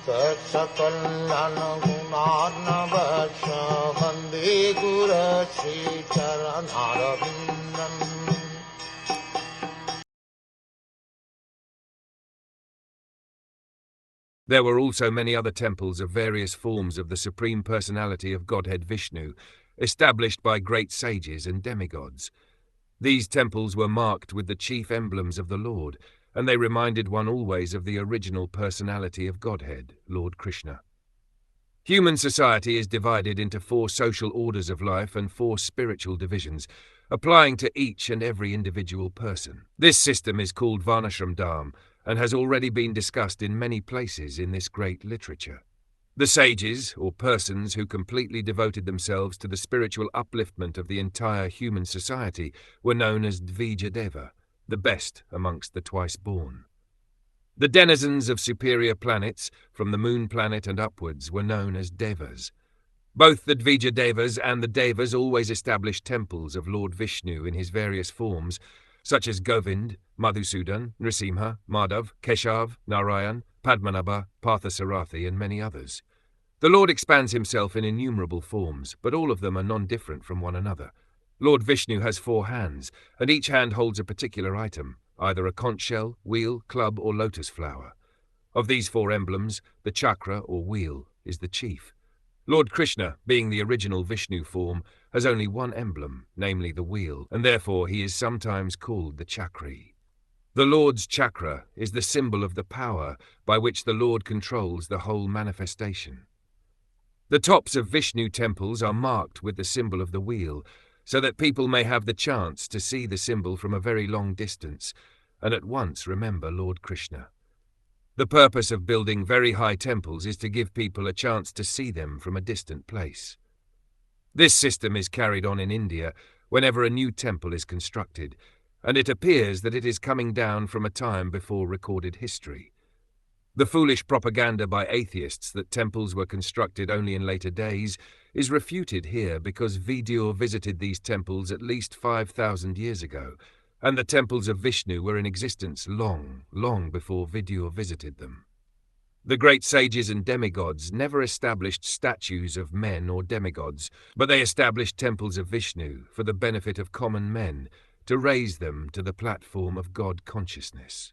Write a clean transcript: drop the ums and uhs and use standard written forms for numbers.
Saksakallan gunarnavasya Vande Guru Sri Charanarabindam. There were also many other temples of various forms of the Supreme Personality of Godhead Vishnu, established by great sages and demigods. These temples were marked with the chief emblems of the Lord, and they reminded one always of the original personality of Godhead, Lord Krishna. Human society is divided into 4 social orders of life and 4 spiritual divisions, applying to each and every individual person. This system is called Varnashram Dham, and has already been discussed in many places in this great literature. The sages, or persons who completely devoted themselves to the spiritual upliftment of the entire human society, were known as Dvijadeva, the best amongst the twice-born. The denizens of superior planets, from the moon planet and upwards, were known as Devas. Both the Dvijadevas and the Devas always established temples of Lord Vishnu in his various forms, such as Govind, Madhusudan, Nrisimha, Madhav, Keshav, Narayan, Padmanabha, Parthasarathi, and many others. The Lord expands himself in innumerable forms, but all of them are non-different from one another. Lord Vishnu has 4 hands, and each hand holds a particular item, either a conch shell, wheel, club, or lotus flower. Of these 4 emblems, the chakra, or wheel, is the chief. Lord Krishna, being the original Vishnu form, has only one emblem, namely the wheel, and therefore he is sometimes called the Chakri. The Lord's chakra is the symbol of the power by which the Lord controls the whole manifestation. The tops of Vishnu temples are marked with the symbol of the wheel, so that people may have the chance to see the symbol from a very long distance, and at once remember Lord Krishna. The purpose of building very high temples is to give people a chance to see them from a distant place. This system is carried on in India whenever a new temple is constructed, and it appears that it is coming down from a time before recorded history. The foolish propaganda by atheists that temples were constructed only in later days is refuted here because Vidya visited these temples at least 5,000 years ago, and the temples of Vishnu were in existence long, long before Vidya visited them. The great sages and demigods never established statues of men or demigods, but they established temples of Vishnu for the benefit of common men, to raise them to the platform of God consciousness.